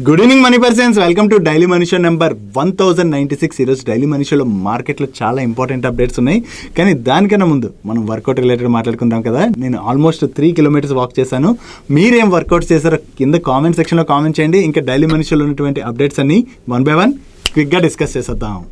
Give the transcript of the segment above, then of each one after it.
Good evening money persons, welcome to daily money show number 1096. ఈరోజు daily money షోలో మార్కెట్లో చాలా ఇంపార్టెంట్ అప్డేట్స్ ఉన్నాయి. కానీ దానికన్నా ముందు మనం వర్కౌట్ రిలేటెడ్ మాట్లాడుకుందాం కదా. నేను ఆల్మోస్ట్ 3 కిలోమీటర్స్ వాక్ చేశాను. మీరేం వర్కౌట్ చేశారో కింద కామెంట్ సెక్షన్లో కామెంట్ చేయండి. ఇంకా డైలీ మనీ షోలో ఉన్నటువంటి అప్డేట్స్ అన్ని 1 by 1 క్విక్గా డిస్కస్ చేసేద్దాం.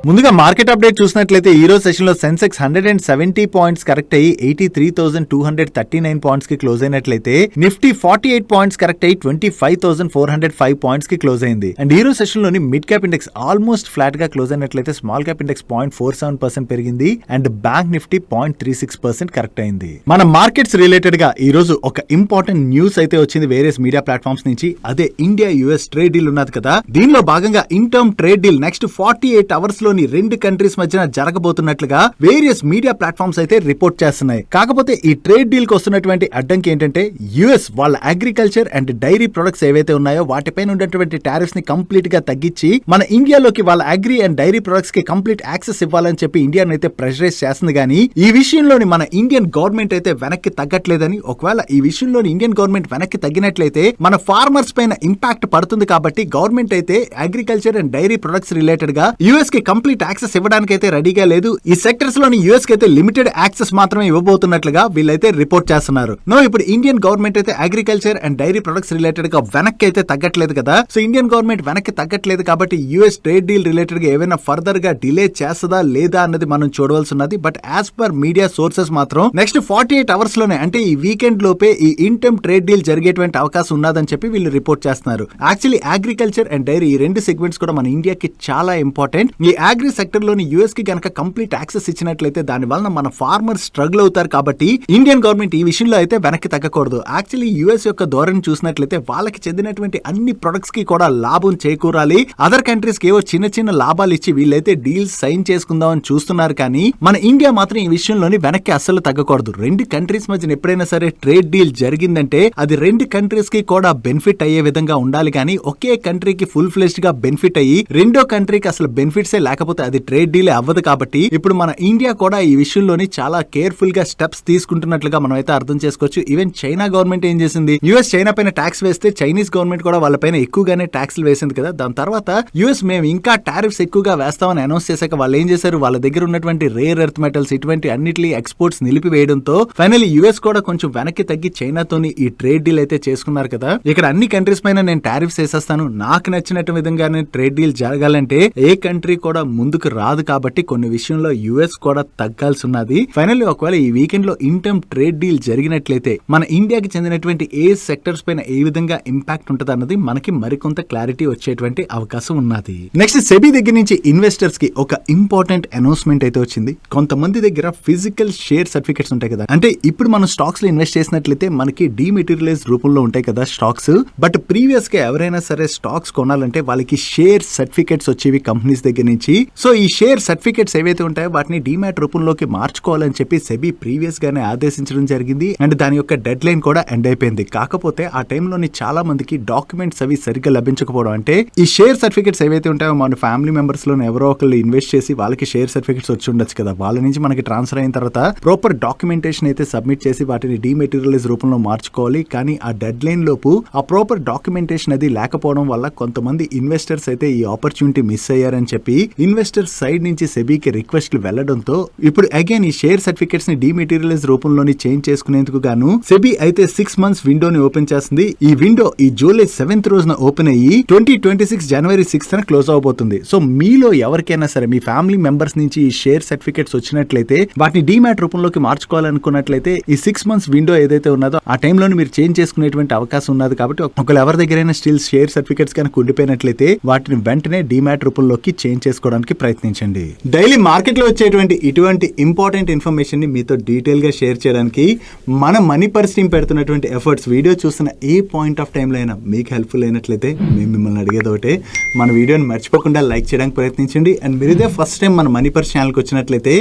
ముందుగా మార్కెట్ అప్డేట్ చూసినట్లయితే ఈ రోజు సెషన్ లో సెన్సెక్స్ 170 పాయింట్స్ కరెక్ట్ అయ్యి 83,239 పాయింట్స్ కి క్లోజ్ అయినట్లయితే నిఫ్టీ 48 పాయింట్స్ కరెక్ట్ అయ్యి 25,405 పాయింట్స్ కి క్లోజ్ అయింది. అండ్ ఈ రోజు సెషన్ లోని mid cap index almost flat గా క్లోజ్ అయినట్లయితే స్మాల్ క్యాప్ ఇండెక్స్ 0.47% పెరిగింది అండ్ బ్యాంక్ నిఫ్టీ 0.36% కరెక్ట్ అయింది. మన మార్కెట్స్ రిలేటెడ్ గా ఈ రోజు ఒక ఇంపార్టెంట్ న్యూస్ అయితే వచ్చింది వేరియస్ మీడియా ప్లాట్ఫామ్స్ నుంచి. అదే ఇండియా యుఎస్ ట్రేడ్ డీల్ ఉన్నది కదా. దీనిలో భాగంగా in term trade deal next 48 hours లో 2 కంట్రీస్ మధ్యన జరగబోతున్నట్లుగా వేరియస్ మీడియా ప్లాట్ఫామ్స్ అయితే రిపోర్ట్ చేస్తున్నాయి. కాకపోతే ఈ ట్రేడ్ డీల్ కు వస్తున్నటువంటి అడ్డంకి ఏంటంటే యుఎస్ వాళ్ళ అగ్రికల్చర్ అండ్ డైరీ ప్రొడక్ట్స్ ఏవైతే ఉన్నాయో వాటిపైన ఉన్నటువంటి టారిఫ్స్ ని కంప్లీట్ గా తగ్గించి మన ఇండియాలోకి వాళ్ళ అగ్రి అండ్ డైరీ ప్రొడక్ట్స్ కి కంప్లీట్ యాక్సెస్ ఇవ్వాలని చెప్పి ఇండియా అయితే ప్రెషరైజ్ చేస్తుంది. కానీ ఈ విషయంలోని మన ఇండియన్ గవర్నమెంట్ అయితే వెనక్కి తగ్గట్లేదని, ఒకవేళ ఈ విషయంలోని ఇండియన్ గవర్నమెంట్ వెనక్కి తగ్గినట్లయితే మన ఫార్మర్స్ పైన ఇంపాక్ట్ పడుతుంది. కాబట్టి గవర్నమెంట్ అయితే agriculture and dairy products related గా యుఎస్ కి కంప్లీట్ యాక్సెస్ ఇవ్వడానికి అయితే రెడీగా లేదు. ఈ సెక్టర్స్ లోని యుఎస్ కి అయితే లిమిటెడ్ యాక్సెస్ మాత్రమే ఇవ్వబోతున్నట్లుగా వీళ్ళైతే రిపోర్ట్ చేస్తున్నారు. ఇప్పుడు ఇండియన్ గవర్నమెంట్ అయితే agriculture and dairy products related గా వెనక్కి అయితే తగ్గట్లేదు కదా. సో ఇండియన్ గవర్నమెంట్ వెనక్కి తగ్గట్లేదు కాబట్టి యుఎస్ ట్రేడ్ డీల్ రిలేటెడ్ గా ఏమైనా ఫర్దర్ గా డిలే చేస్తుందా లేదా అన్నది మనం చూడవలసి ఉన్నది. But as per media sources మాత్రం నెక్స్ట్ 48 అవర్స్ లోనే, అంటే ఈ వీకెండ్ లోపే ఈ ఇన్టర్మ్ ట్రేడ్ డీల్ జరిగేటువంటి అవకాశం ఉన్నదని చెప్పి వీళ్ళు రిపోర్ట్ చేస్తున్నారు. యాక్చువల్లీ అగ్రికల్చర్ అండ్ డైరీ ఈ 2 సెగ్మెంట్స్ కూడా మన ఇండియాకి చాలా ఇంపార్టెంట్. ఈ అగ్రి సెక్టర్ లోని యుఎస్ కి గనక కంప్లీట్ యాక్సెస్ ఇచ్చినట్లయితే దాని వలన మన ఫార్మర్ స్ట్రగుల్ అవుతారు. కాబట్టి ఇండియన్ గవర్నమెంట్ ఈ విషయంలో అయితే వెనక్కి తగ్గకూడదు. యాక్చువల్లీ యుఎస్ యొక్క ధోరణి చూసినట్లయితే వాళ్ళకి చెందినటువంటి అన్ని ప్రొడక్ట్స్ కి కూడా లాభం చేకూరాలి. అదర్ కంట్రీస్ కి ఏవో చిన్న చిన్న లాభాలు ఇచ్చి వీళ్ళైతే డీల్స్ సైన్ చేసుకుందామని చూస్తున్నారు. కానీ మన ఇండియా మాత్రం ఈ విషయంలోని వెనక్కి అస్సలు తగ్గకూడదు. 2 కంట్రీస్ మధ్య ఎప్పుడైనా సరే ట్రేడ్ డీల్ జరిగిందంటే అది 2 కంట్రీస్ కి కూడా బెనిఫిట్ అయ్యే విధంగా ఉండాలి. కానీ ఒకే కంట్రీకి ఫుల్ ఫ్లెజ్డ్ గా బెనిఫిట్ అయ్యి రెండో కంట్రీకి అసలు బెనిఫిట్సే లేకపోతే అది ట్రేడ్ డీల్ అవ్వదు. కాబట్టి ఇప్పుడు మన ఇండియా కూడా ఈ విషయంలోని చాలా కేర్ఫుల్ గా స్టెప్స్ తీసుకుంటున్నట్లుగా మనం అయితే అర్థం చేసుకోవచ్చు. ఈవెన్ చైనా గవర్నమెంట్ ఏం చేసింది, యుఎస్ చైనా పైన ట్యాక్స్ వేస్తే చైనీస్ గవర్నమెంట్ కూడా వాళ్ళ పైన ఎక్కువగానే ట్యాక్స్లు వేసింది కదా. దాని తర్వాత యుఎస్ మేము ఇంకా టారిఫ్స్ ఎక్కువగా వేస్తామని అనౌన్స్ చేశాక వాళ్ళు ఏం చేశారు, వాళ్ళ దగ్గర ఉన్నటువంటి రేర్ ఎర్త్ మెటల్స్ ఇటువంటి అన్నిటి ఎక్స్పోర్ట్స్ నిలిపివేయడంతో ఫైనల్లీ యుఎస్ కూడా కొంచెం వెనక్కి తగ్గి చైనాతోని ఈ ట్రేడ్ డీల్ అయితే చేసుకున్నారు కదా. ఇక్కడ అన్ని కంట్రీస్ పైన నేను టారిఫ్స్ వేసేస్తాను, నాకు నచ్చినట్టు విధంగానే ట్రేడ్ డీల్ జరగాలంటే ఏ కంట్రీ కూడా ముందుకు రాదు. కాబట్టి కొన్ని విషయంలో యుఎస్ కూడా తగ్గాల్సి ఉన్నది. ఫైనల్లీ ఒకవేళ ఈ వీకెండ్ లో ఇన్టర్మ్ ట్రేడ్ డీల్ జరిగినట్లయితే మన ఇండియాకి చెందినటువంటి ఏ సెక్టర్స్ పైన ఏ విధంగా ఇంపాక్ట్ ఉంటుంది అన్నది మనకి మరికొంత క్లారిటీ వచ్చేటువంటి అవకాశం ఉన్నది. నెక్స్ట్ సెబీ దగ్గర నుంచి ఇన్వెస్టర్స్ కి ఒక ఇంపార్టెంట్ అనౌన్స్మెంట్ అయితే వచ్చింది. కొంతమంది దగ్గర ఫిజికల్ షేర్ సర్టిఫికెట్స్ ఉంటాయి కదా, అంటే ఇప్పుడు మనం స్టాక్స్ లో ఇన్వెస్ట్ చేసినట్లయితే మనకి డిమెటీరియలైజ్ రూపంలో ఉంటాయి కదా స్టాక్స్. బట్ ప్రీవియస్ గా ఎవరైనా సరే స్టాక్స్ కొనాలంటే వాళ్ళకి షేర్ సర్టిఫికెట్స్ వచ్చేవి కంపెనీస్ దగ్గర నుంచి. సో ఈ షేర్ సర్టిఫికెట్స్ ఏవైతే ఉంటాయో వాటిని డిమాట్ రూపంలోకి మార్చుకోవాలని చెప్పి సెబీ ప్రీవియస్ గానే ఆదేశించడం జరిగింది. అండ్ దాని యొక్క డెడ్ లైన్ కూడా ఎండ్ అయిపోయింది. కాకపోతే ఆ టైంలోని చాలా మందికి డాక్యుమెంట్స్ అవి సరిగ్గా లభించకపోవడం, అంటే ఈ షేర్ సర్టిఫికెట్స్ ఏవైతే ఉంటాయో మన ఫ్యామిలీ మెంబర్స్ లో ఎవరో ఒకళ్ళు ఇన్వెస్ట్ చేసి వాళ్ళకి షేర్ సర్టిఫికెట్స్ వచ్చి ఉండొచ్చు కదా, వాళ్ళ నుంచి మనకి ట్రాన్స్ఫర్ అయిన తర్వాత ప్రాపర్ డాక్యుమెంటేషన్ అయితే సబ్మిట్ చేసి వాటిని డిమెటీరియలైజ్ రూపంలో మార్చుకోవాలి. కానీ ఆ డెడ్ లైన్ లోపు ఆ ప్రాపర్ డాక్యుమెంటేషన్ అది లేకపోవడం వల్ల కొంతమంది ఇన్వెస్టర్స్ అయితే ఈ ఆపర్చునిటీ మిస్ అయ్యారని చెప్పి ఇన్వెస్టర్స్ సైడ్ నుంచి సెబీకి రిక్వెస్ట్లు వెళ్లడంతో ఇప్పుడు అగైన్ ఈ షేర్ సర్టిఫికెట్స్ ని డిమెటీరియలైజ్ రూపంలోని చేంజ్ చేసుకునేందుకు గాను సెబీ అయితే 6 months విండోని ఓపెన్ చేస్తుంది. ఈ విండో ఈ జూలై 7th రోజున ఓపెన్ అయ్యి 2026 జనవరి 6th క్లోజ్ అవబోతుంది. సో మీలో ఎవరికైనా సరే మీ ఫ్యామిలీ మెంబర్స్ నుంచి ఈ షేర్ సర్టిఫికెట్స్ వచ్చినట్లయితే వాటిని డిమాట్ రూపంలోకి మార్చుకోవాలనుకున్నట్లయితే ఈ 6 months విండో ఏదైతే ఉన్నదో ఆ టైంలోనే మీరు చేంజ్ చేసుకునేటువంటి అవకాశం ఉన్నది. కాబట్టి ఒకవేళ ఎవరి దగ్గరైనా స్టిల్ షేర్ సర్టిఫికెట్స్ కనుక ఉండిపోయినట్లయితే వాటిని వెంటనే డిమాట్ రూపంలోకి చేంజ్ చేసుకోవడానికి ప్రయత్నించండి. డైలీ మార్కెట్ లో వచ్చేటువంటి ఇటువంటి ఇంపార్టెంట్ ఇన్ఫర్మేషన్ ని మీతో డీటెయిల్ గా షేర్ చేయడానికి మన మనీ పర్స్ టీం పెడుతున్నటువంటి ఎఫర్ట్స్ వీడియో చూస్తున్న ఏ పాయింట్ ఆఫ్ టైంలో అయినా మీకు హెల్ప్ఫుల్ అయినట్లయితే మేము మిమ్మల్ని అడిగేది ఒకటే, మన వీడియోని మర్చిపోకుండా లైక్ చేయడానికి ప్రయత్నించండి. అండ్ మీరు ఇదే ఫస్ట్ టైం మన మనీ పర్స్ ఛానల్కి వచ్చినట్లయితే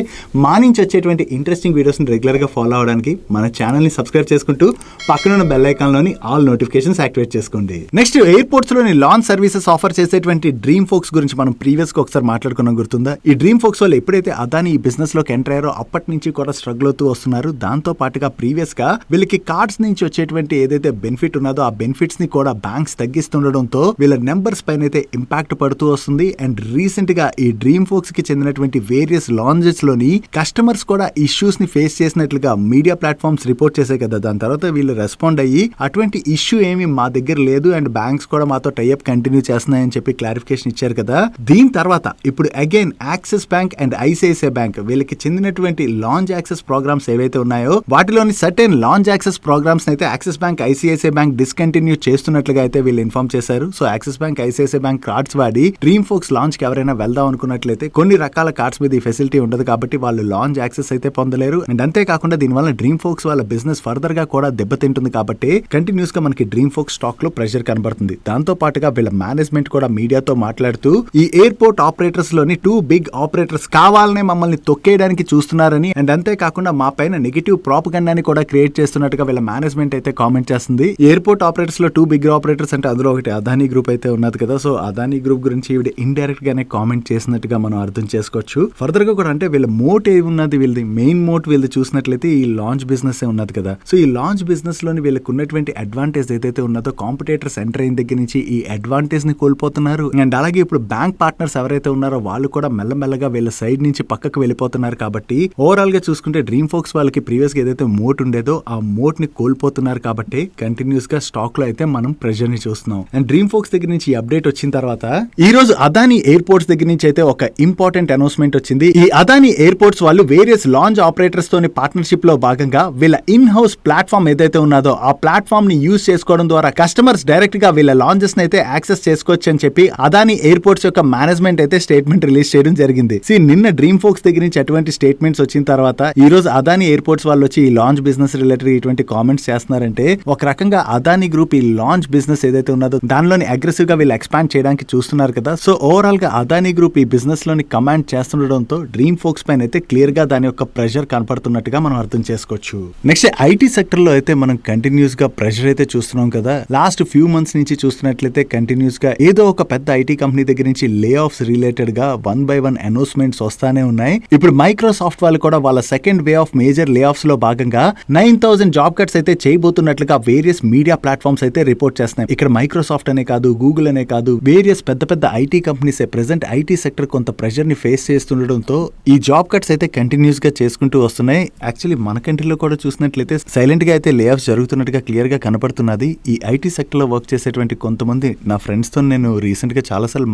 మా నుంచి వచ్చేటువంటి ఇంట్రెస్టింగ్ వీడియోస్ని రెగ్యులర్గా ఫాలో అవడానికి మన ఛానల్ని సబ్స్క్రైబ్ చేసుకుంటూ పక్కనున్న బెల్ ఐకాన్లోని ఆల్ నోటిఫికేషన్స్ యాక్టివేట్ చేసుకోండి. నెక్స్ట్ ఎయిర్పోర్ట్స్ లోని లాంచ్ సర్వీసెస్ ఆఫర్ చేసేటువంటి డ్రీమ్ ఫోక్స్ గురించి మనం ప్రీవియస్ గా ఒకసారి మాట్లాడుకున్నాం గుర్తుందా? ఈ డ్రీమ్ ఫోక్స్ వాళ్ళు ఎప్పుడైతే అదాని ఈ బిజినెస్ లోకి ఎంటర్ అయ్యారో అప్పటి నుంచి కూడా స్ట్రగుల్ అవుతూ వస్తున్నారు. దాంతో పాటుగా ప్రీవియస్ గా వీళ్ళకి కార్డ్స్ నుంచి వచ్చేటువంటి ఏదైతే బెనిఫిట్ ఉన్నదో ఆ బెనిఫిట్స్ ని కూడా బ్యాంక్స్ తగ్గిస్తుండడంతో వీళ్ళ నెంబర్స్ పైన అయితే ఇంపాక్ట్ పడుతూ వస్తుంది. అండ్ రీసెంట్ గా ఈ డ్రీమ్ ఫోక్స్ కి చెందినటువంటి వేరియస్ లాంజెస్ లోని కస్టమర్స్ కూడా ఇష్యూస్ ని ఫేస్ చేసినట్లుగా మీడియా ప్లాట్ఫామ్స్ రిపోర్ట్ చేశాయి కదా. దాని తర్వాత వీళ్ళు రెస్పాండ్ అయ్యి అటువంటి ఇష్యూ ఏమి మా దగ్గర లేదు అండ్ బ్యాంక్స్ కూడా మాతో టైఅప్ కంటిన్యూ చేస్తున్నాయని చెప్పి క్లారిఫికేషన్ ఇచ్చారు కదా. దీని తర్వాత ఇప్పుడు again axis bank and ICICI bank వీళ్ళకి చెందినటువంటి లాంచ్ యాక్సెస్ ప్రోగ్రామ్స్ ఏవైతే ఉన్నాయో వాటిలోని సర్టెన్ లాంచ్ యాక్సెస్ ప్రోగ్రామ్స్ అయితే axis bank ICICI bank discontinue చేస్తున్నట్లుగా అయితే వీళ్ళు ఇన్ఫార్మ్ చేశారు. So axis bank ICICI bank cards వాడి డ్రీమ్ ఫోక్స్ లాంచ్ కి ఎవరైనా వెళ్దాం అనుకున్నట్లయితే కొన్ని రకాల కార్డ్స్ మీద ఈ ఫెసిలిటీ ఉండదు కాబట్టి వాళ్ళు లాంచ్ యాక్సెస్ అయితే పొందలేరు. అండ్ అంతేకాకుండా దీనివల్ల డ్రీమ్ ఫోక్స్ వాళ్ళ బిజినెస్ ఫర్దర్ గా కూడా దెబ్బతింటుంది కాబట్టి కంటిన్యూస్ గా మనకి డ్రీమ్ ఫోక్స్ స్టాక్ లో ప్రెషర్ కనబడుతుంది. దాంతో పాటుగా వీళ్ళ మేనేజ్మెంట్ కూడా మీడియాతో మాట్లాడుతూ ఈ ఎయిర్పోర్ట్ ఆపరేటర్స్ లోని 2 బిగ్ ఆపరేటర్స్ కావాలనే మమ్మల్ని తొక్కేయడానికి చూస్తున్నారని అండ్ అంతేకాకుండా మా పైన నెగిటివ్ ప్రాపగండాని కూడా క్రియేట్ చేస్తున్నట్టుగా వీళ్ళ మేనేజ్మెంట్ అయితే కామెంట్ చేస్తుంది. ఎయిర్పోర్ట్ ఆపరేటర్స్ లో 2 బిగ్ ఆపరేటర్స్ అంటే అందులో ఒకటి అదానీ గ్రూప్ అయితే ఉన్నది కదా. సో అదానీ గ్రూప్ గురించి ఈవిడ ఇండైరెక్ట్ గానే కామెంట్ చేసినట్టుగా మనం అర్థం చేసుకోవచ్చు. ఫర్దర్ గా కూడా అంటే వీళ్ళ మోట్ ఏమి ఉన్నది, వీళ్ళది మెయిన్ మోట్ వీళ్ళది చూసినట్లయితే ఈ లాంచ్ బిజినెస్ ఉన్నది కదా. సో ఈ లాంచ్ బిజినెస్ లోని వీళ్ళకి ఉన్నటువంటి అడ్వాంటేజ్ ఏదైతే ఉన్నదో కాంపిటేటర్స్ ఎంటర్ అయిన దగ్గర నుంచి ఈ అడ్వాంటేజ్ ని కోల్పోతున్నారు. అండ్ అలాగే ఇప్పుడు బ్యాంక్ పార్ట్నర్స్ ఎవరైతే ఉన్నారో వాళ్ళు కూడా మెల్లమెల్లగా వీళ్ళ సైడ్ నుంచి పక్కకు వెళ్ళిపోతున్నారు. కాబట్టి ఓవరాల్ గా చూసుకుంటే డ్రీమ్ ఫోక్స్ వాళ్ళకి ప్రీవియస్ గా ఏదైతే మోట్ ఉండేదో ఆ మోట్ ని కోల్పోతున్నారు కాబట్టి కంటిన్యూస్ గా స్టాక్ లో అయితే మనం ప్రెషర్ ని చూస్తున్నాం. అండ్ డ్రీమ్ ఫోక్స్ దగ్గర నుంచి ఈ అప్డేట్ వచ్చిన తర్వాత ఈ రోజు అదానీ ఎయిర్పోర్ట్స్ దగ్గర నుంచి అయితే ఒక ఇంపార్టెంట్ అనౌన్స్మెంట్ వచ్చింది. ఈ అదానీ ఎయిర్పోర్ట్స్ వాళ్ళు వేరియస్ లాంచ్ ఆపరేటర్స్ తోని పార్ట్నర్షిప్ లో భాగంగా వీళ్ళ ఇన్ హౌస్ ప్లాట్ఫామ్ ఏదైతే ఉన్నదో ఆ ప్లాట్ఫామ్ ని యూజ్ చేసుకోవడం ద్వారా కస్టమర్స్ డైరెక్ట్ గా వీళ్ళ లాంచెస్ ని అయితే యాక్సెస్ చేసుకోవచ్చు అని చెప్పి అదానీ ఎయిర్పోర్ట్స్ యొక్క మేనేజ్మెంట్ అయితే స్టేట్మెంట్ రిలీజ్ చేయడం జరిగింది. నిన్న డ్రీమ్ ఫోక్స్ దగ్గర నుంచి అటువంటి స్టేట్మెంట్స్ వచ్చిన తర్వాత ఈ రోజు అదానీ ఎయిర్పోర్ట్స్ వాళ్ళు వచ్చి ఈ లాంచ్ బిజినెస్ రిలేటెడ్ ఇటువంటి కామెంట్స్ చేస్తున్నారంటే ఒక రకంగా అదానీ గ్రూప్ ఈ లాంచ్ బిజినెస్ ఏదైతే ఉన్నదో దానిలోని అగ్రెసివ్ గా వీళ్ళు ఎక్స్పాండ్ చేయడానికి చూస్తున్నారు కదా. సో ఓవరాల్ గా అదానీ గ్రూప్ ఈ బిజినెస్ లోని కమాండ్ చేస్తుండడంతో డ్రీమ్ ఫోక్స్ పైన అయితే క్లియర్ గా దాని యొక్క ప్రెషర్ కనపడుతున్నట్టుగా మనం అర్థం చేసుకోవచ్చు. నెక్స్ట్ ఐటీ సెక్టర్ లో అయితే మనం కంటిన్యూస్ గా ప్రెషర్ అయితే చూస్తున్నాం కదా. లాస్ట్ ఫ్యూ మంత్స్ నుంచి చూస్తున్నట్లయితే కంటిన్యూస్ గా ఏదో ఒక పెద్ద ఐటీ కంపెనీ దగ్గర నుంచి లే ఆఫ్స్ రిలేటెడ్ గా 1 by 1 అనౌన్స్మెంట్స్ వస్తానే ఉన్నాయి. ఇప్పుడు మైక్రోసాఫ్ట్ వాళ్ళు కూడా వాళ్ళ సెకండ్ వే ఆఫ్ మేజర్ లే ఆఫ్స్ లో భాగంగా 9,000 జాబ్ కట్స్ అయితే చేయబోతున్నట్లుగా వేరియస్ మీడియా ప్లాట్ఫామ్స్ అయితే రిపోర్ట్ చేస్తున్నాయి. ఇక్కడ మైక్రోసాఫ్ట్ అనే కాదు, గూగుల్ అనే కాదు, వేరియస్ పెద్ద పెద్ద IT companies present IT sector కొంత ప్రెషర్ ని ఫేస్ చేస్తుండడంతో ఈ జాబ్ కట్స్ అయితే కంటిన్యూస్ గా చేసుకుంటూ వస్తున్నాయి. యాక్చువల్లీ మన కంట్రీలో కూడా చూసినట్లయితే సైలెంట్ గా అయితే లే ఆఫ్స్ జరుగుతున్నట్టుగా క్లియర్ గా కనపడుతున్నది. ఈ ఐటీ సెక్టర్ లో వర్క్ చేసేటువంటి కొంతమంది నా ఫ్రెండ్స్ తో నేను రీసెంట్ గా చాలా సార్లు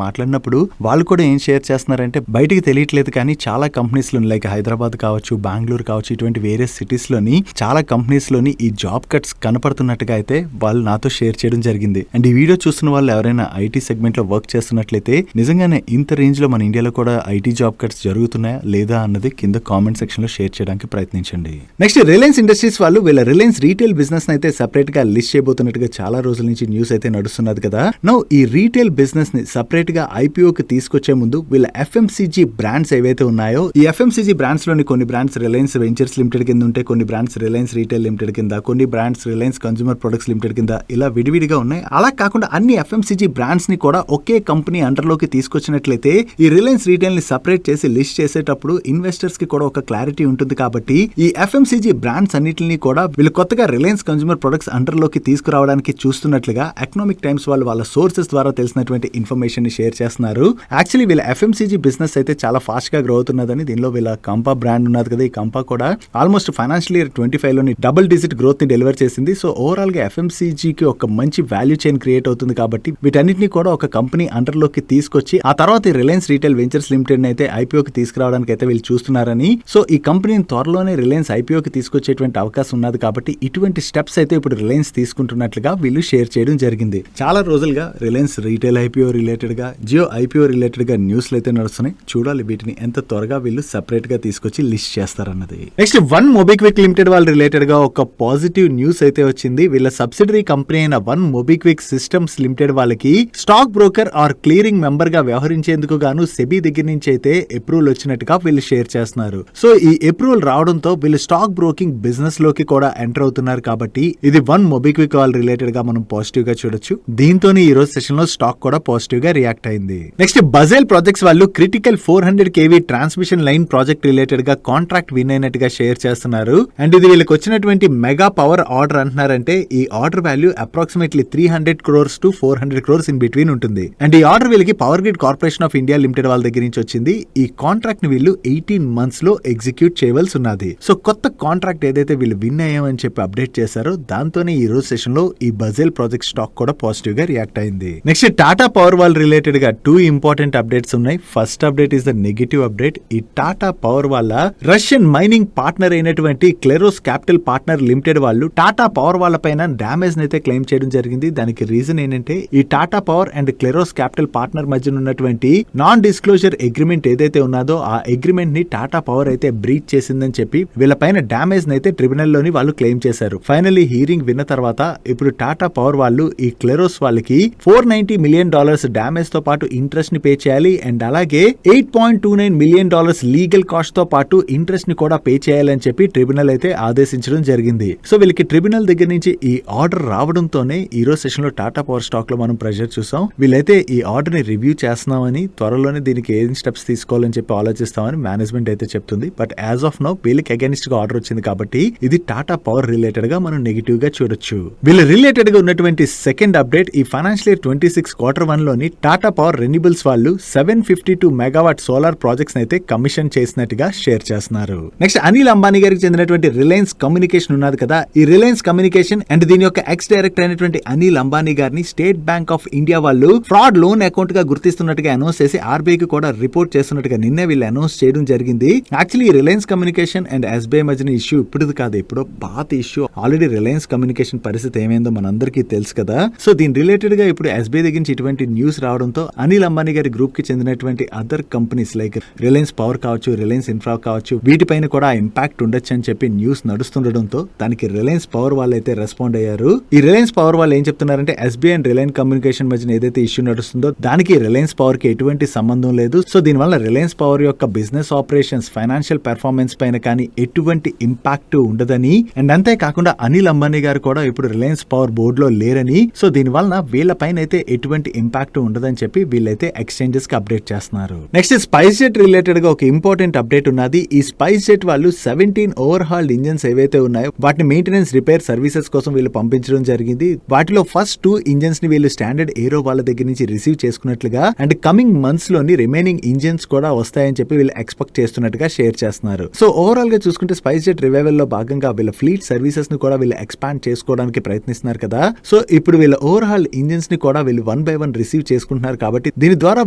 మాట్లాడినప్పుడు వాళ్ళు కూడా ఏం షేర్ చేస్తున్నారంటే బయటికి తెలియట్లేదు కానీ చాలా కంపెనీస్ లో లైక్ హైదరాబాద్ కావచ్చు, బెంగళూరు కావచ్చు, ఇటువంటి వేరియస్ సిటీస్ లోని చాలా కంపెనీస్ లోని ఈ జాబ్ కట్స్ కనపడుతున్నట్టుగా అయితే వాళ్ళు నాతో షేర్ చేయడం జరిగింది. అండ్ ఈ వీడియో చూస్తున్న వాళ్ళు ఎవరైనా ఐటీ సెగ్మెంట్ లో వర్క్ చేస్తున్నట్లయితే నిజంగానే ఇంత రేంజ్ లో మన ఇండియాలో కూడా ఐటీ జాబ్ కట్స్ జరుగుతున్నాయా లేదా అన్నది కింద కామెంట్ సెక్షన్ లో షేర్ చేయడానికి ప్రయత్నించండి. నెక్స్ట్ రిలయన్స్ ఇండస్ట్రీస్ వాళ్ళు వీళ్ళ రిలయన్స్ రీటైల్ బిజినెస్ అయితే సెపరేట్ గా లిస్ట్ చేయబోతున్నట్టుగా చాలా రోజుల నుంచి న్యూస్ అయితే నడుస్తున్నది కదా. నౌ ఈ రీటైల్ బిజినెస్ ని సెపరేట్ గా ఐపీఓకి తీసుకొచ్చే ముందు వీళ్ళ ఎఫ్ఎంసీజీ బ్రాండ్స్ ఏవైతే ఉన్నాయో ఈ ఎఫ్ఎంసీజీ బ్రాండ్స్ లోని కొన్ని బ్రాండ్స్ రిలయన్స్ వెంచర్స్ లిమిటెడ్ కింద ఉంటే, కొన్ని బ్రాండ్స్ రిలయన్స్ రీటైల్ లిమిటెడ్ కింద, కొన్ని brands Reliance consumer products limited కింద ఇలా విడివిడిగా ఉన్నాయి. అలా కాకుండా అన్ని ఎఫ్ఎంసీజీ బ్రాండ్స్ ని కూడా ఒకే కంపెనీ అండర్ లోకి తీసుకొచ్చినట్లయితే ఈ రిలయన్స్ రీటైల్ ని సెపరేట్ చేసి లిస్ట్ చేసేటప్పుడు ఇన్వెస్టర్స్ కి కూడా ఒక క్లారిటీ ఉంటుంది. కాబట్టి ఈ ఎఫ్ఎంసీజీ బ్రాండ్స్ అన్నిటిని కూడా వీళ్ళు కొత్తగా రిలయన్స్ కన్స్యూమర్ ప్రొడక్ట్స్ అండర్ లోకి తీసుకురావడానికి చూస్తున్నట్లుగా ఎకనామిక్ టైమ్స్ వాళ్ళు వాళ్ళ సోర్సెస్ ద్వారా తెలిసినటువంటి ఇన్ఫర్మేషన్ ని షేర్ చేస్తున్నారు. యాక్చువల్లీ వీళ్ళ ఎఫ్ఎంసీజీ బిజినెస్ అయితే చాలా ఫాస్ట్ గా గ్రో అవుతున్నదని, దీనిలో వీళ్ళ కంపా బ్రాండ్ ఉన్నది కదా, ఈ కంపా కూడా ఆల్మోస్ట్ ఫైనాన్షియల్ ఇయర్ 25 లోని డబుల్ డిజిట్ గ్రోత్ ని డెలివర్ చేసింది. సో ఓవరాల్ గా ఎఫ్ఎంసీజీకి ఒక మంచి వాల్యూ చైన్ క్రియేట్ అవుతుంది. కాబట్టి వీటన్నిటిని కూడా ఒక కంపెనీ అండర్ లోకి తీసుకొచ్చి ఆ తర్వాత ఈ రిలయన్స్ రీటైల్ వెంచర్స్ లిమిటెడ్ అయితే ఐపీఓకి తీసుకురావడానికి అయితే వీళ్ళు చూస్తున్నారని, సో ఈ కంపెనీని త్వరలోనే రిలయన్స్ ఐపీఓకి తీసుకొచ్చేటువంటి అవకాశం ఉన్నది. కాబట్టి ఇటువంటి స్టెప్స్ అయితే ఇప్పుడు రిలయన్స్ తీసుకుంటున్నట్లుగా వీళ్ళు షేర్ చేయడం జరిగింది. చాలా రోజులుగా రిలయన్స్ రీటైల్ ఐపీఓ రిలేటెడ్ గా, జియో ఐపీఓ రిలేటెడ్ గా న్యూస్లు అయితే నడుస్తున్నాయి. చూడాలి వీటిని ఎంత త్వరగా వీళ్ళు సెపరేట్ గా తీసుకొచ్చి లిస్ట్ చేస్తారన్నది. నెక్స్ట్ వన్ మొబిక్విక్ లిమిటెడ్ వాళ్ళ రిలేటెడ్ గా ఒక పాజిటివ్ న్యూస్ అయితే వచ్చింది. వీళ్ళ సబ్సిడరీ కంపెనీ అయిన వన్ మొబిక్విక్ సిస్టమ్స్ లిమిటెడ్ వాళ్ళకి stock broker or clearing member గా వ్యవహరించేందుకు గాను సెబీ దగ్గర నుంచి అయితే అప్రూవల్ వచ్చినట్టుగా వీళ్ళు షేర్ చేస్తున్నారు. సో ఈ అప్రూవల్ రావడంతో వీళ్ళు స్టాక్ బ్రోకింగ్ బిజినెస్ లోకి కూడా ఎంటర్ అవుతున్నారు. కాబట్టి ఇది వన్ మొబిక్విక్ వాళ్ళ రిలేటెడ్ గా మనం పాజిటివ్ గా చూడొచ్చు. దీంతోనే ఈ రోజు సెషన్ లో స్టాక్ కూడా పాజిటివ్ గా రియాక్ట్ అయింది. నెక్స్ట్ బజెల్ ప్రాజెక్ట్స్ వాళ్ళు critical 400 kV transmission line project related గా కాంట్రాక్ట్ విన్ అయినట్టుగా షేర్ చేస్తున్నారు. అండ్ ఇది వీళ్ళకి వచ్చినటువంటి మెగా పవర్ ఆర్డర్ అంటున్నారంటే ఈ order value approximately 300 crores to 400 crores in between ఉంటుంది. అండ్ ఈ ఆర్డర్ వీళ్ళకి power grid corporation of India limited వాళ్ళ దగ్గర నుంచి వచ్చింది. ఈ కాంట్రాక్ట్ ని వీళ్ళు 18 months లో ఎగ్జిక్యూట్ చేయవలసి ఉన్నది. సో కొత్త కాంట్రాక్ట్ ఏదైతే వీళ్ళు విన్ అయ్యామని చెప్పి అప్డేట్ చేశారో దాంతోనే ఈ రోజు సెషన్ లో ఈ బజెల్ ప్రాజెక్ట్ స్టాక్ కూడా పాజిటివ్ గా రియాక్ట్ అయింది. Next Tata power wall related గా 2 ఇంపార్టెంట్ అప్డేట్స్ ఉన్నాయి. First update is the negative update. ఈ టాటా పవర్ వాళ్ళ రష్యన్ మైనింగ్ పార్ట్నర్ అయినటువంటి క్లెరోస్ క్యాపిటల్ పార్ట్నర్ లిమిటెడ్ వాళ్ళు టాటా పవర్ వాళ్ళ పైన డ్యామేజ్ అయితే క్లెయిమ్ చేయడం జరిగింది. దానికి రీజన్ ఏంటంటే ఈ టాటా పవర్ అండ్ క్లెరోస్ క్యాపిటల్ పార్ట్నర్ మధ్య ఉన్నటువంటి నాన్ డిస్క్లోజర్ అగ్రిమెంట్ ఏదైతే ఉన్నదో ఆ అగ్రిమెంట్ ని టాటా పవర్ అయితే బ్రీచ్ చేసిందని చెప్పి వీళ్ళ పైన డ్యామేజ్ అయితే ట్రిబ్యునల్ లోని వాళ్ళు క్లెయిమ్ చేశారు. ఫైనల్లీ హీరింగ్ విన్న తర్వాత ఇప్పుడు టాటా పవర్ వాళ్ళు ఈ క్లెరోస్ వాళ్ళకి $490 million డ్యామేజ్ తో పాటు ఇంట్రెస్ట్ ని పే చేయాలి. అండ్ అలాగే $8.29 million లీగల్ కాస్ట్ తో పాటు ఇంట్రెస్ట్ ని కూడా పే చేయాలని చెప్పి ట్రిబ్యునల్ అయితే ఆదేశించడం జరిగింది. సో వీళ్ళకి ట్రిబ్యునల్ దగ్గర నుంచి ఈ ఆర్డర్ రావడంతోనే ఈ రోజు సెషన్ లో టాటా పవర్ స్టాక్ లో మనం ప్రెషర్ చూసాం. వీళ్ళైతే ఈ ఆర్డర్ ని రివ్యూ చేస్తున్నామని త్వరలోనే దీనికి ఏం స్టెప్స్ తీసుకోవాలని చెప్పి ఆలోచిస్తామని మేనేజ్మెంట్ అయితే చెప్తుంది. బట్ యాజ్ ఆఫ్ నౌ వీళ్ళకి అగైనిస్ట్ గా ఆర్డర్ వచ్చింది కాబట్టి ఇది టాటా పవర్ రిలేటెడ్ గా మనం నెగిటివ్ గా చూడొచ్చు. వీళ్ళ రిలేటెడ్ గా ఉన్నటువంటి సెకండ్ అప్డేట్ ఈ ఫైనాన్షియల్ ఇయర్ 26 Q1 లోని టాటా పవర్ రెన్యూబుల్స్ వాళ్ళు 752 మెగావాట్ సోలార్ ప్రాజెక్ట్స్ అయితే కమిషన్ చేసినట్టుగా షేర్ చేస్తున్నారు. నెక్స్ట్ అనిల్ అంబానీ గారికి చెందినటువంటి రిలయన్స్ కమ్యూనికేషన్ ఉన్నది కదా, ఈ రిలయన్స్ కమ్యూనికేషన్ అండ్ దీని యొక్క ఎక్స్ డైరెక్టర్ అయినటువంటి అనిల్ అంబానీ గారిని స్టేట్ బ్యాంక్ ఆఫ్ ఇండియా వాళ్ళు ఫ్రాడ్ లోన్ అకౌంట్ గా గుర్తిస్తున్నట్టుగా అనౌన్స్ చేసి ఆర్బీఐ కి కూడా రిపోర్ట్ చేస్తున్నట్టుగా నిన్నే వీళ్ళు అనౌన్స్ చేయడం జరిగింది. యాక్చువల్లీ ఈ రిలయన్స్ కమ్యూనికేషన్ అండ్ ఎస్బీఐ మధ్యన ఇష్యూ ఇప్పుడుది కాదు, ఎప్పుడో పాత ఇష్యూ. ఆల్రెడీ రిలయన్స్ కమ్యూనికేషన్ పరిస్థితి ఏమైందో మనందరికీ తెలుసు కదా. సో దీని రిలేటెడ్ గా ఇప్పుడు ఎస్బీఐ దగ్గర నుంచి ఇటువంటి న్యూస్ రావడంతో అనిల్ అంబానీ గారి గ్రూప్ కి చెందినటువంటి other companies like Reliance power కావచ్చు, రిలయన్స్ ఇన్ఫ్రా కావచ్చు, వీటిపైన కూడా ఇంపాక్ట్ ఉండొచ్చు అని చెప్పి న్యూస్ నడుస్తుండడంతో దానికి రిలయన్స్ పవర్ వాళ్ళు అయితే రెస్పాండ్ అయ్యారు. ఈ రిలయన్స్ పవర్ వాళ్ళు ఏం చెప్తున్నారంటే ఎస్బీఐ అండ్ రిలయన్స్ కమ్యూనికేషన్ మధ్య ఏదైతే ఇష్యూ నడుస్తుందో దానికి రిలయన్స్ పవర్ కి ఎటువంటి సంబంధం లేదు. సో దీనివల్ల రిలయన్స్ పవర్ యొక్క బిజినెస్ ఆపరేషన్స్, ఫైనాన్షియల్ పెర్ఫార్మెన్స్ పైన కానీ ఎటువంటి ఇంపాక్ట్ ఉండదని, అండ్ అంతేకాకుండా అనిల్ అంబానీ గారు కూడా ఇప్పుడు రిలయన్స్ పవర్ బోర్డు లో లేరని, సో దీనివల్ల వీళ్ళ పైన అయితే ఎటువంటి ఇంపాక్ట్ ఉండదని చెప్పి వీళ్ళైతే ఎక్స్చేంజెస్ కి అప్డేట్ చేస్తున్నారు. నెక్స్ట్ స్పైస్ జెట్ రిలేటెడ్ గా ఒక ఇంపార్టెంట్ అప్డేట్ ఉన్నది. ఈ స్పైస్ జెట్ వాళ్ళు 17 ఓవర్ హాల్డ్ ఇంజన్స్ ఏవైతే ఉన్నాయో వాటిని మెయింటెనెన్స్, రిపేర్, సర్వీసెస్ కోసం వీళ్ళు పంపించడం జరిగింది. వాటిలో ఫస్ట్ 2 ఇంజన్స్ ని వీళ్ళు స్టాండర్డ్ ఏరో వాళ్ళ దగ్గర నుంచి రిసీవ్ చేసుకున్నట్లుగా అండ్ కమింగ్ మంత్స్ లోని రిమైనింగ్ ఇంజన్స్ కూడా వస్తాయని చెప్పి వీళ్ళు ఎక్స్పెక్ట్ చేస్తున్నట్టుగా షేర్ చేస్తున్నారు. సో ఓవరాల్ గా చూసుకుంటే స్పైస్ జెట్ రివైవల్ లో భాగంగా వీళ్ళ ఫ్లీట్ సర్వీసెస్ ని కూడా వీళ్ళు ఎక్స్పాండ్ చేసుకోవడానికి ప్రయత్నిస్తున్నారు కదా. సో ఇప్పుడు వీళ్ళ ఓవర్ హాల్డ్ ఇంజన్స్ ని కూడా వీళ్ళు 1 by 1 రిసీవ్ చేసుకుంటున్నారు కాబట్టి దీని ద్వారా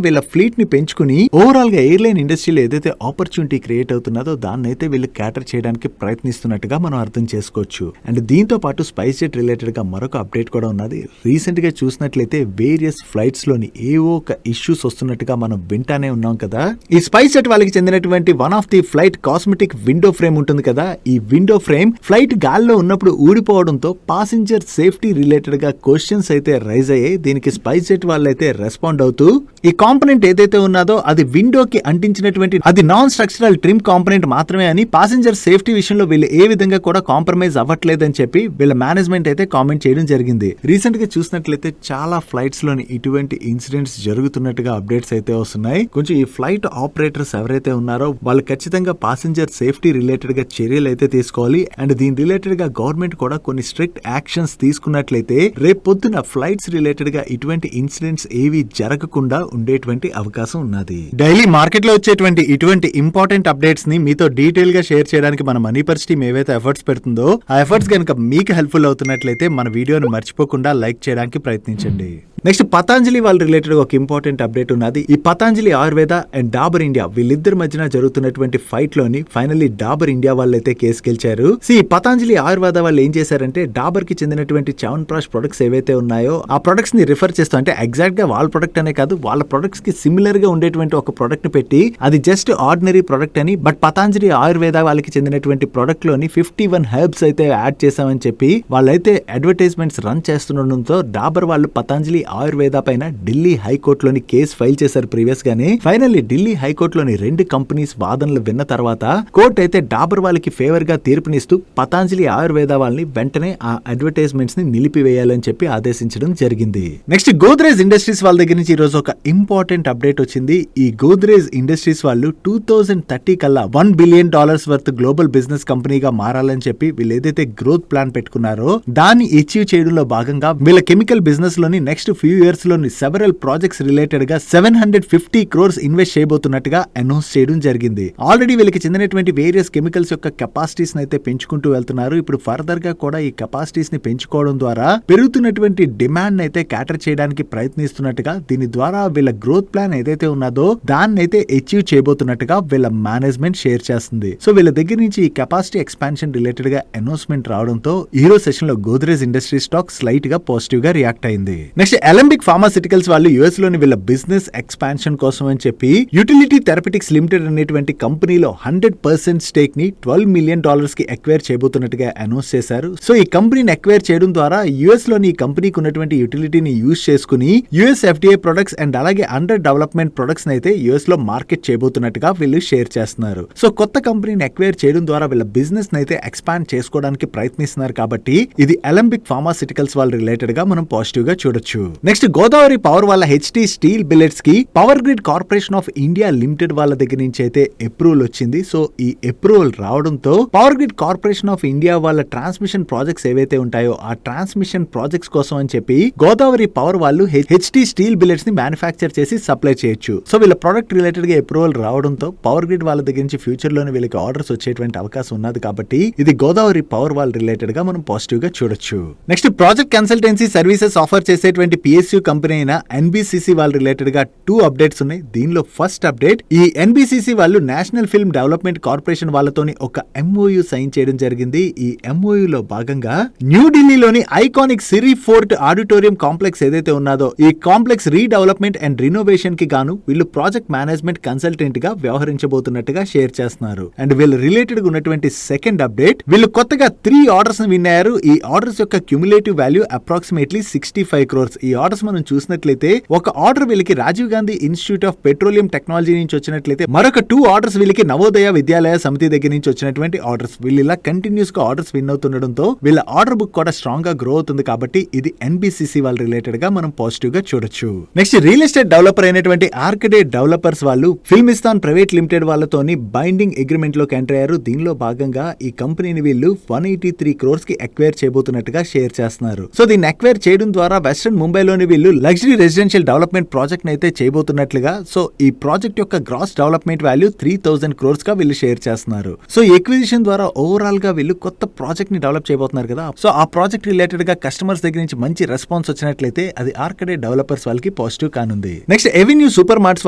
వీళ్ళ ఫ్లీట్ ని పెంచుకుని ఓవరాల్ గా ఎయిర్లైన్ ఇండస్ట్రీలో ఏదైతే ఆపర్చునిటీ క్రియేట్ అవుతున్నదో దాన్ని అయితే వీళ్ళు క్యాటర్ చేయడానికి ప్రయత్నిస్తున్నట్టుగా మనం అర్థం చేసుకోవచ్చు. అండ్ దీంతో పాటు స్పైస్ జెట్ రిలేటెడ్ గా మరొక అప్డేట్ కూడా ఉన్నది. రీసెంట్ గా చూసినట్లయితే వేరియస్ ఫ్లైట్స్ లోని ఏవో ఒక ఇష్యూస్ వస్తున్నట్టుగా మనం వింటానే ఉన్నాం కదా. ఈ స్పైస్ జెట్ వాళ్ళకి చెందినటువంటి one of the flight cosmetic window frame ఉంటుంది కదా, ఈ విండో ఫ్రేమ్ ఫ్లైట్ గాల్లో ఉన్నప్పుడు ఊడిపోవడంతో పాసింజర్ సేఫ్టీ రిలేటెడ్ గా క్వశ్చన్స్ అయితే రైజ్ అయ్యాయి. దీనికి స్పైస్ జెట్ వాళ్ళైతే రెస్పాండ్ అవుతూ ఈ కాంపోనెంట్ ఏదైతే ఉన్నదో అది విండోకి అంటించినటువంటి అది నాన్ స్ట్రక్చరల్ ట్రిమ్ కాంపోనెంట్ మాత్రమే అని, పాసింజర్ సేఫ్టీ విషయంలో వీళ్ళు ఏ విధంగా కూడా కాంప్రమైజ్ అవ్వట్లేదని చెప్పి వీళ్ళ మేనేజ్మెంట్ అయితే కామెంట్ చేయడం జరిగింది. రీసెంట్ గా చూసినట్లయితే చాలా ఫ్లైట్స్ లోని ఇటువంటి ఇన్సిడెంట్స్ జరుగుతున్నట్టుగా అప్డేట్స్ అయితే వస్తున్నాయి. కొంచెం ఈ ఫ్లైట్ ఆపరేటర్స్ ఎవరైతే ఉన్నారో వాళ్ళు ఖచ్చితంగా పాసింజర్ సేఫ్టీ రిలేటెడ్ గా చర్యలు అయితే తీసుకోవాలి. అండ్ దీని రిలేటెడ్ గా గవర్నమెంట్ కూడా కొన్ని స్ట్రిక్ట్ యాక్షన్స్ తీసుకున్నట్లయితే రేపు పొద్దున ఫ్లైట్స్ రిలేటెడ్ గా ఇటువంటి ఇన్సిడెంట్స్ ఏవి జరగకుండా ఉండేటువంటి అవకాశం ఉన్నది. డైలీ మార్కెట్ లో వచ్చేటువంటి ఇటువంటి ఇంపార్టెంట్ అప్డేట్స్ ని మీతో డీటెయిల్ గా షేర్ చేయడానికి మన మనీ పర్స్ టీమ్ ఏవైతే ఎఫర్ట్స్ పెడుతుందో ఆ ఎఫర్ట్స్ కనుక మీకు హెల్ప్ఫుల్ అవుతున్నట్లయితే మన వీడియోను మర్చిపోకుండా లైక్ చేయడానికి ప్రయత్నించండి. నెక్స్ట్ పతాంజలి వాళ్ళ రిలేటెడ్ ఒక ఇంపార్టెంట్ అప్డేట్ ఉన్నది. ఈ పతాంజలి ఆయుర్వేద అండ్ డాబర్ ఇండియా వీళ్ళిద్దరి మధ్యన జరుగుతున్నటువంటి ఫైట్ లోని ఫైనల్లీ డాబర్ ఇండియా వాళ్ళు అయితే కేసు గెలిచారు. ఈ పతాంజలి ఆయుర్వేద వాళ్ళు ఏం చేశారంటే డాబర్ కి చెందినటువంటి చ్యవన్ప్రాష్ ప్రొడక్ట్స్ ఏవైతే ఉన్నాయో ఆ ప్రొడక్ట్స్ ని రిఫర్ చేస్తూ, అంటే ఎగ్జాక్ట్ గా వాళ్ళ ప్రొడక్ట్ అనే కాదు వాళ్ళ ప్రొడక్ట్స్ కి సిమిలర్ గా ఉండేటువంటి ఒక ప్రొడక్ట్ ని పెట్టి అది జస్ట్ ఆర్డినరీ ప్రొడక్ట్ అని, బట్ పతాంజలి ఆయుర్వేద వాళ్ళకి చెందినటువంటి ప్రొడక్ట్ లోని 51 హెర్బ్స్ అయితే యాడ్ చేశామని చెప్పి వాళ్ళైతే అడ్వర్టైజ్మెంట్స్ రన్ చేస్తుండడంతో డాబర్ వాళ్ళు పతాంజలి ఆయుర్వేద పైన ఢిల్లీ హైకోర్టులోని కేసు ఫైల్ చేశారు ప్రీవియస్ గానే. ఫైనల్లీ ఢిల్లీ హైకోర్టులోని 2 కంపెనీస్ వాదనలు విన్న తర్వాత కోర్టు అయితే డాబర్ వాళ్ళకి ఫేవర్ గా తీర్పునిస్తూ పతాంజలి ఆయుర్వేద వాళ్ళని వెంటనే ఆ అడ్వర్టైజ్మెంట్స్ ని నిలిపివేయాలని చెప్పి ఆదేశించడం జరిగింది. నెక్స్ట్ గోద్రేజ్ ఇండస్ట్రీస్ వాళ్ళ దగ్గర నుంచి ఈ రోజు ఒక ఇంపార్టెంట్ అప్డేట్ వచ్చింది. ఈ గోద్రేజ్ ఇండస్ట్రీస్ వాళ్ళు 2030 కల్లా $1 బిలియన్ వర్త్ గ్లోబల్ బిజినెస్ కంపెనీగా మారాలని చెప్పి వీళ్ళు ఏదైతే గ్రోత్ ప్లాన్ పెట్టుకున్నారో దాన్ని అచీవ్ చేయడంలో భాగంగా వీళ్ళ కెమికల్ బిజినెస్ లోని నెక్స్ట్ ఫ్యూ ఇయర్స్ లోని సెవెరల్ ప్రాజెక్ట్స్ రిలేటెడ్ గా 750 crores ఇన్వెస్ట్ చేయబోతున్నట్టుగా అనౌన్స్ చేయడం జరిగింది. ఆల్రెడీ వీళ్ళకి చెందినటువంటి వేరియస్ కెమికల్స్ యొక్క కెపాసిటీస్ అయితే పెంచుకుంటూ వెళ్తున్నారు. ఇప్పుడు ఫర్దర్ గా కూడా ఈ కెపాసిటీస్ ని పెంచుకోవడం ద్వారా పెరుగుతున్నటువంటి డిమాండ్ అయితే క్యాటర్ చేయడానికి ప్రయత్నిస్తున్నట్టుగా, దీని ద్వారా వీళ్ళ గ్రోత్ ప్లాన్ ఏదైతే ఉన్నదో దాన్ని అయితే అచీవ్ చేయబోతున్నట్టుగా వీళ్ళ మేనేజ్మెంట్ షేర్ చేస్తుంది. సో వీళ్ళ దగ్గర నుంచి ఈ కెపాసిటీ ఎక్స్పాన్షన్ రిలేటెడ్ గా అనౌన్స్మెంట్ రావడంతో ఈరోజు సెషన్ లో గోద్రేజ్ ఇండస్ట్రీ స్టాక్ స్లైట్ గా పాజిటివ్ గా రియాక్ట్ అయింది. నెక్స్ట్ అలెంబిక్ ఫార్మాసిటికల్స్ వాళ్ళు యుఎస్ లోని వీళ్ళ బిజినెస్ ఎక్స్పాన్షన్ కోసం అని చెప్పి యుటిలిటీ థెరపెటిక్స్ లిమిటెడ్ అనేటువంటి కంపెనీలో 100% స్టేక్ ని $12 మిలియన్ కి అక్వైర్ చేయబోతున్నట్టుగా అనౌన్స్ చేశారు. సో ఈ కంపెనీని అక్వైర్ చేయడం ద్వారా యుఎస్ లోని ఈ కంపెనీకి ఉన్నటువంటి యుటిలిటీని యూజ్ చేసుకుని యుఎస్ ఎఫ్డిఏ ప్రొడక్ట్స్ అండ్ అలాగే అండర్ డెవలప్మెంట్ ప్రొడక్ట్స్ అయితే యుఎస్ లో మార్కెట్ చేయబోతున్నట్టుగా వీళ్ళు షేర్ చేస్తున్నారు. సో కొత్త కంపెనీని అక్వైర్ చేయడం ద్వారా వీళ్ళ బిజినెస్ అయితే ఎక్స్పాండ్ చేసుకోవడానికి ప్రయత్నిస్తున్నారు కాబట్టి ఇది అలెంబిక్ ఫార్మాసిటికల్స్ వాళ్ళ రిలేటెడ్ గా మనం పాజిటివ్ గా చూడొచ్చు. నెక్స్ట్ గోదావరి పవర్ వాళ్ళ హెచ్టీ స్టీల్ బిల్లెట్స్ కి power grid corporation of India limited వాళ్ళ దగ్గర నుంచి అయితే అప్రూవల్ వచ్చింది. సో ఈ అప్రూవల్ రావడంతో power grid corporation of India వాళ్ళ ట్రాన్స్మిషన్ ప్రాజెక్ట్స్ ఏవైతే ఉంటాయో ఆ ట్రాన్స్మిషన్ ప్రాజెక్ట్స్ కోసం అని చెప్పి గోదావరి పవర్ వాళ్ళు హెచ్టీ స్టీల్ బిల్లెట్స్ ని మ్యానుఫ్యాక్చర్ చేసి సప్లై చేయొచ్చు. సో వీళ్ళ ప్రొడక్ట్ రిలేటెడ్ గా అప్రూవల్ రావడంతో పవర్ గ్రిడ్ వాళ్ళ దగ్గర నుంచి ఫ్యూచర్ లోనే వీళ్ళకి ఆర్డర్స్ వచ్చేటువంటి అవకాశం ఉన్నది కాబట్టి ఇది గోదావరి పవర్ వాళ్ళ రిలేటెడ్ గా మనం పాజిటివ్ గా చూడొచ్చు. Next project consultancy services offer చేసేటువంటి పిఎస్యు కంపెనీ అయిన ఎన్బిసిసి వాళ్ళ రిలేటెడ్ గా 2 అప్డేట్స్ ఉన్నాయి. దీనిలో ఫస్ట్ అప్డేట్, ఈ ఎన్బిసిసి వాళ్ళు నేషనల్ ఫిల్మ్ డెవలప్మెంట్ కార్పొరేషన్ వాళ్ళతోని ఒక ఎంఓయు సైన్ చేయడం జరిగింది. ఈ ఎంఓయు లో భాగంగా న్యూఢిల్లీలోని ఐకానిక్ సిరి ఫోర్ట్ ఆడిటోరియం కాంప్లెక్స్ ఏదైతే ఉన్నదో ఈ కాంప్లెక్స్ రీడెవలప్మెంట్ అండ్ రినోవేషన్ కి గాను వీళ్ళు ప్రాజెక్ట్ మేనేజ్మెంట్ కన్సల్టెంట్ గా వ్యవహరించబోతున్నట్టుగా షేర్ చేస్తున్నారు. అండ్ వీళ్ళు రిలేటెడ్ గా ఉన్నటువంటి సెకండ్ అప్డేట్, వీళ్ళు కొత్తగా 3 ఆర్డర్స్ విన్ అయ్యారు. ఈ ఆర్డర్స్ యొక్క క్యుములేటివ్ వాల్యూ అప్రాక్సిమేట్లీ 65 crores. ఈ ఆర్డర్స్ మనం చూసినట్లయితే ఒక ఆర్డర్ వీళ్ళకి Rajiv Gandhi Institute of Petroleum Technology నుంచి వచ్చినట్లయితే మరొక 2 ఆర్డర్స్ వీళ్ళకి నవోదయ విద్యాలయ సమితి దగ్గర నుంచి వచ్చినటువంటి ఆర్డర్స్. వీళ్ళు ఇలా కంటిన్యూస్ గా ఆర్డర్స్ విన్ అవుతుండడంతో వీళ్ళ ఆర్డర్ బుక్ కూడా స్ట్రాంగ్ గా గ్రో అవుతుంది కాబట్టి ఇది ఎన్బిసిసి వాళ్ళ రిలేటెడ్ గా మనం పాజిటివ్ గా చూడొచ్చు. నెక్స్ట్ రియల్ ఎస్టేట్ డెవలపర్ అయినటువంటి ఆర్కిడే డెవలపర్స్ వాళ్ళు ఫిల్మిస్తాన్ ప్రైవేట్ లిమిటెడ్ వాళ్ళతోని బైండింగ్ అగ్రిమెంట్ లోకి ఎంటర్ అయ్యారు. దీనిలో భాగంగా ఈ కంపెనీని వీళ్ళు 183 crores కి అక్వైర్ చేయబోతున్నట్టుగా షేర్ చేస్తున్నారు. సో దీన్ని అక్వైర్ చేయడం ద్వారా వెస్టర్న్ ముంబైలోని వీళ్ళు లగ్జరీ రెసిడెన్షియల్ డెవలప్మెంట్ ప్రాజెక్ట్ అయితే చేయబోతున్నట్లుగా, సో ఈ ప్రాజెక్ట్ యొక్క గ్రాస్ డెవలప్మెంట్ వాల్యూ 3000 crores గా వీళ్ళు షేర్ చేస్తున్నారు. సో ఈ ఎక్విజిషన్ ద్వారా ఓవరాల్ గా వీళ్ళు కొత్త ప్రాజెక్ట్ ని డెవలప్ చేయబోతున్నారు కదా. సో ఆ ప్రాజెక్ట్ రిలేటెడ్ గా కస్టమర్స్ దగ్గర నుంచి మంచి రెస్పాన్స్ వచ్చినట్లయితే అది ఆర్కిడే డెవలపర్స్ వాళ్ళకి పాజిటివ్ కానుంది. నెక్స్ట్ ఎవెన్యూ సూపర్ మార్ట్స్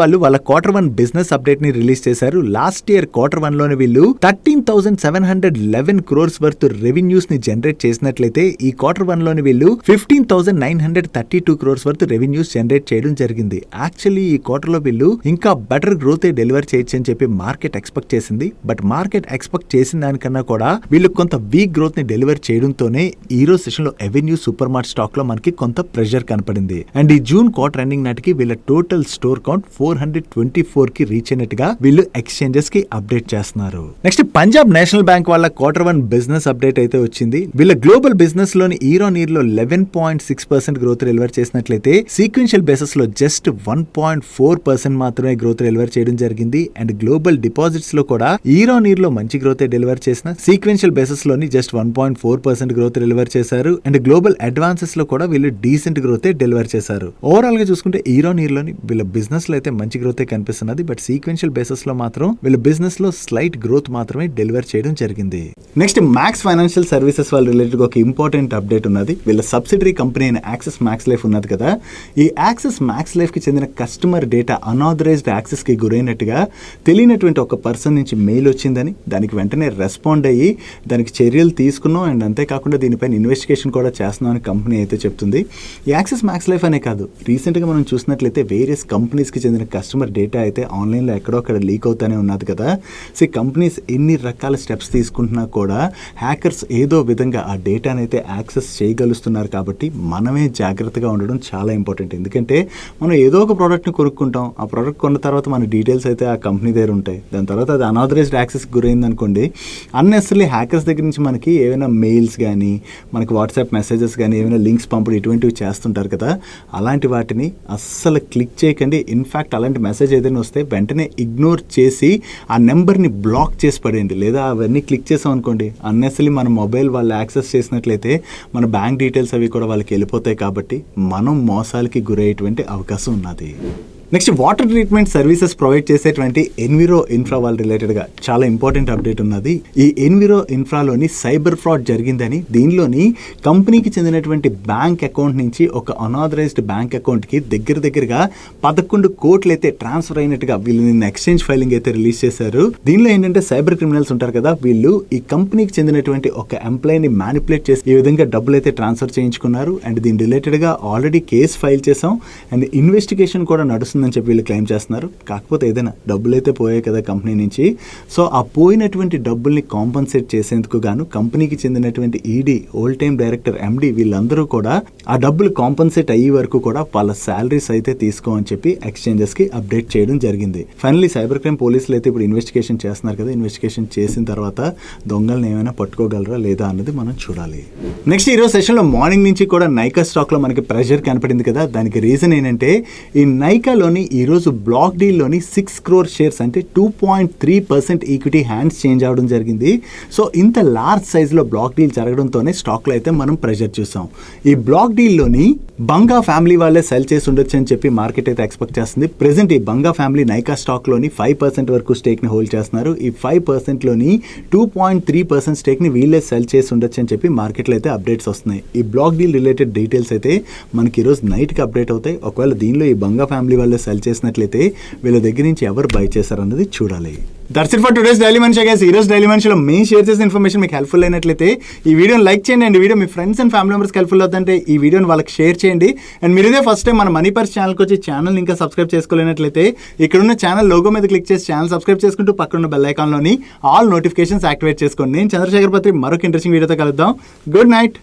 వాళ్ళు వాళ్ళ Q1 బిజినెస్ అప్డేట్ ని రిలీజ్ చేశారు. లాస్ట్ ఇయర్ Q1 లోనే వీళ్ళు 13,711 crores వర్త్ రెవెన్యూస్ ని జనరేట్ చేసినట్లయితే ఈ Q1 లోని వీళ్ళు 15,932 crores వర్త్ రెవెన్యూస్ జనరేట్ చేయడం జరిగింది. యాక్చువల్లీ ఈ క్వార్టర్ లో వీళ్ళు ఇంకా బెటర్ గ్రోత్ డెలివర్ చేయొచ్చు అని చెప్పి మార్కెట్ ఎక్స్పెక్ట్ చేసింది. బట్ మార్కెట్ ఎక్స్పెక్ట్ చేసిన దానికన్నా కూడా వీళ్ళు కొంత వీక్ గ్రోత్ ని డెలివర్ చేయడంతోనే ఈ రోజు సెషన్ లో ఎవెన్యూ సూపర్ మార్ట్ స్టాక్ లో మనకి కొంత ప్రెషర్ కనపడింది. అండ్ ఈ జూన్ క్వార్టర్ ఎండింగ్ నాటికి వీళ్ళ టోటల్ స్టోర్ కౌంట్ 424 కి రీచ్ అయినట్టుగా వీళ్ళు ఎక్స్చేంజెస్ కి అప్డేట్ చేస్తున్నారు. నెక్స్ట్ పంజాబ్ నేషనల్ బ్యాంక్ వాళ్ళ Q1 బిజినెస్ అప్డేట్ అయితే వచ్చింది. వీళ్ళ గ్లోబల్ బిజినెస్ లోని ఇయర్ ఆన్ ఇయర్ లో 11.6% గ్రోత్ డెలివర్ చేసినట్లయితే సీక్వెన్షియల్ బేసిస్ లో జస్ట్ 1.4% మాత్రమే గ్రోత్ డెలివర్ చేయడం జరిగింది. అండ్ గ్లోబల్ డిపాజిట్స్ లో కూడా ఇయర్ ఆన్ ఇయర్ లో మంచి గ్రోత్ డెలివర్ చేసిన సీక్వెన్షియల్ బేసిస్ లోని జస్ట్ 1.4% గ్రోత్ డెలివర్ చేశారు. అండ్ గ్లోబల్ అడ్వాన్సెస్ లో కూడా వీళ్ళు డీసెంట్ గ్రోత్ డెలివర్ చేశారు. ఓవరాల్ గా చూసుకుంటే ఇయర్ ఆన్ ఇయర్ లోని వీళ్ళ బిజినెస్ లో అయితే మంచి గ్రోత్ కనిపిస్తున్నది. బట్ సీక్వెన్షియల్ బేసిస్ లో మాత్రం వీళ్ళ బిజినెస్ లో స్లైట్ గ్రోత్ మాత్రమే డెలివర్ చేయడం జరిగింది. నెక్స్ట్ మ్యాక్స్ ఫైనాన్షియల్ సర్వీసెస్ వాళ్ళ రిలేటెడ్ ఒక ఇంపార్టెంట్ అప్డేట్ ఉన్నది. వీళ్ళ సబ్సిడరీ కంపెనీ అయిన యాక్సెస్ మ్యాక్స్ లైఫ్ ఉన్నది కదా. ఈ యాక్సెస్ మ్యాక్స్ లైఫ్ కి చెందిన కస్టమర్ డేటా అనాథరైజ్డ్ యాక్సెస్ కి గురైనట్టుగా తెలియనటువంటి ఒక పర్సన్ నుంచి మెయిల్ వచ్చిందని దానికి వెంటనే రెస్పాండ్ అయ్యి దానికి చర్యలు తీసుకున్నాం. అండ్ అంతేకాకుండా దీనిపైన ఇన్వెస్టిగేషన్ కూడా చేస్తున్నాం అని కంపెనీ అయితే చెప్తుంది. ఈ యాక్సెస్ మ్యాక్స్ లైఫ్ అనే కాదు, రీసెంట్ గా మనం చూసినట్లయితే వేరియస్ కంపెనీస్ కి చెందిన కస్టమర్ డేటా అయితే ఆన్లైన్ లో ఎక్కడో అక్కడ లీక్ అవుతానే ఉన్నది కదా. సో కంపెనీస్ ఎన్ని రకాల స్టెప్స్ తీసుకుంటున్నా కూడా హ్యాకర్స్ ఏదో విధంగా ఆ డేటాని అయితే యాక్సెస్ చేయగలుగుతున్నారు. కాబట్టి మనమే జాగ్రత్తగా ఉండడం చాలా ఇంపార్టెంట్. ఎందుకంటే మనం ఏదో ఒక ప్రోడక్ట్ని కొనుక్కుంటాం, ఆ ప్రోడక్ట్ కొన్న తర్వాత మన డీటెయిల్స్ అయితే ఆ కంపెనీ దగ్గర ఉంటాయి. దాని తర్వాత అది అనాథరైజ్డ్ యాక్సెస్ గురైంది అనుకోండి, అన్నెసరీ హ్యాకర్స్ దగ్గర నుంచి మనకి ఏమైనా మెయిల్స్ కానీ మనకి వాట్సాప్ మెసేజెస్ కానీ ఏమైనా లింక్స్ పంపడం ఇటువంటివి చేస్తుంటారు కదా. అలాంటి వాటిని అస్సలు క్లిక్ చేయకండి. ఇన్ఫ్యాక్ట్ అలాంటి మెసేజ్ ఏదైనా వస్తే వెంటనే ఇగ్నోర్ చేసి ఆ నెంబర్ని బ్లాక్ చేసి పడేయండి. లేదా అవన్నీ క్లిక్ చేసాం అనుకోండి, అన్నెసరీ మన మొబైల్ వాళ్ళు యాక్సెస్ చేసినట్లయితే మన బ్యాంక్ డీటెయిల్స్ అవి కూడా వాళ్ళకి వెళ్ళిపోతాయి. కాబట్టి మనం మోసాలకి గురయ్యేటువంటి అవకాశం ఉన్నది. Next, water treatment services provide చేసేటువంటి ఎన్విరో ఇన్ఫ్రా వాళ్ళ రిలేటెడ్గా చాలా ఇంపార్టెంట్ అప్డేట్ ఉన్నది. ఈ ఎన్విరో ఇన్ఫ్రాలోని సైబర్ ఫ్రాడ్ జరిగిందని, దీనిలోని కంపెనీకి చెందినటువంటి బ్యాంక్ అకౌంట్ నుంచి ఒక అనాథరైజ్డ్ బ్యాంక్ అకౌంట్కి దగ్గరగా 11 కోట్లు అయితే ట్రాన్స్ఫర్ అయినట్టుగా వీళ్ళు నిన్న ఎక్స్చేంజ్ ఫైలింగ్ అయితే రిలీజ్ చేశారు. దీనిలో ఏంటంటే సైబర్ క్రిమినల్స్ ఉంటారు కదా, వీళ్ళు ఈ కంపెనీకి చెందినటువంటి ఒక ఎంప్లాయీని మ్యానిపులేట్ చేసి ఈ విధంగా డబ్బులు అయితే ట్రాన్స్ఫర్ చేయించుకున్నారు. అండ్ దీని రిలేటెడ్గా ఆల్రెడీ కేసు ఫైల్ చేసాం అండ్ ఇన్వెస్టిగేషన్ కూడా నడుస్తుంది అని చెప్పి వీళ్ళు క్లెయిమ్ చేస్తున్నారు. కాకపోతే ఏదైనా డబ్బులు అయితే పోయాయి కదా కంపెనీ నుంచి, సో ఆ పోయినటువంటి డబ్బుల్ని కాంపన్సేట్ చేసేందుకు గాను కంపెనీకి చెందినటువంటి ED, old time director, MD వీళ్ళందరూ కూడా ఆ డబ్బులు కాంపన్సేట్ అయ్యే వరకు కూడా వాళ్ళ శాలరీస్ అయితే తీసుకోమని చెప్పి ఎక్స్చేంజెస్ కి అప్డేట్ చేయడం జరిగింది. ఫైనల్లీ సైబర్ క్రైమ్ పోలీసులు అయితే ఇప్పుడు ఇన్వెస్టిగేషన్ చేస్తున్నారు కదా, ఇన్వెస్టిగేషన్ చేసిన తర్వాత దొంగలను ఏమైనా పట్టుకోగలరా లేదా అన్నది మనం చూడాలి. నెక్స్ట్, ఈరోజు సెషన్లో మార్నింగ్ నుంచి కూడా నైకా స్టాక్ లో మనకి ప్రెషర్ కనపడింది కదా, దానికి రీజన్ ఏంటంటే ఈ నైకాలో ఈరోజు బ్లాక్ డీల్లోని 6 crore షేర్స్ అంటే 2.3% ఈక్విటీ హ్యాండ్స్ చేంజ్ అవడం జరిగింది. సో ఇంత లార్జ్ సైజులో బ్లాక్ డీల్ జరగడంతోనే స్టాక్లో అయితే మనం ప్రెషర్ చూసాం. ఈ బ్లాక్ డీల్లోని బంగా ఫ్యామిలీ వాళ్ళే సెల్ చేసి ఉండొచ్చు అని చెప్పి మార్కెట్ అయితే ఎక్స్పెక్ట్ చేస్తుంది. ప్రెసెంట్ ఈ బంగా ఫ్యామిలీ నైకా స్టాక్లోని 5% వరకు స్టేక్ని హోల్డ్ చేస్తున్నారు. ఈ 5%లోని 2.3% స్టేక్ని వీళ్ళే సెల్ చేసి ఉండొచ్చు అని చెప్పి మార్కెట్లో అయితే అప్డేట్స్ వస్తున్నాయి. ఈ బ్లాక్ డీల్ రిలేటెడ్ డీటెయిల్స్ అయితే మనకి ఈరోజు నైట్కి అప్డేట్ అవుతాయి. ఒకవేళ దీనిలో ఈ బంగా ఫ్యామిలీ వాళ్ళే సెల్ చేసినట్లయితే వీళ్ళ దగ్గర నుంచి ఎవరు బై చేశారన్నది చూడాలి. That's it for today's daily మనిషి గైస్. ఈ రోజు డైలీ మనిషిలో మెయిన్ షేర్ చేసిన ఇన్ఫర్మేషన్ మీకు హెల్ప్ఫుల్ అయినట్లయితే ఈ వీడియోని లైక్ చేయండి. And video me friends and family మెంబర్స్కి హెల్ప్ఫుల్ అవుతుంటే ఈ వీడియోని వాళ్ళకి షేర్ చేయండి. అండ్ మీరు ఇదే ఫస్ట్ టైం మన మనీ పర్స్ ఛానల్కి వచ్చి ఛానల్ ఇంకా సబ్స్క్రైబ్ చేసుకోలేనట్లయితే ఇక్కడున్న ఛానల్ లోగో మీద క్లిక్ చేసి ఛానల్ సబ్స్క్రైబ్ చేసుకుంటూ పక్కన బెల్ ఐకాన్లోని ఆల్ నోటిఫికేషన్స్ యాక్టివేట్ చేసుకోండి. నేను చంద్రశేఖర్ పత్రి మరొక ఇంట్రెస్టింగ్ వీడియోతో కలుద్దాం. Good night.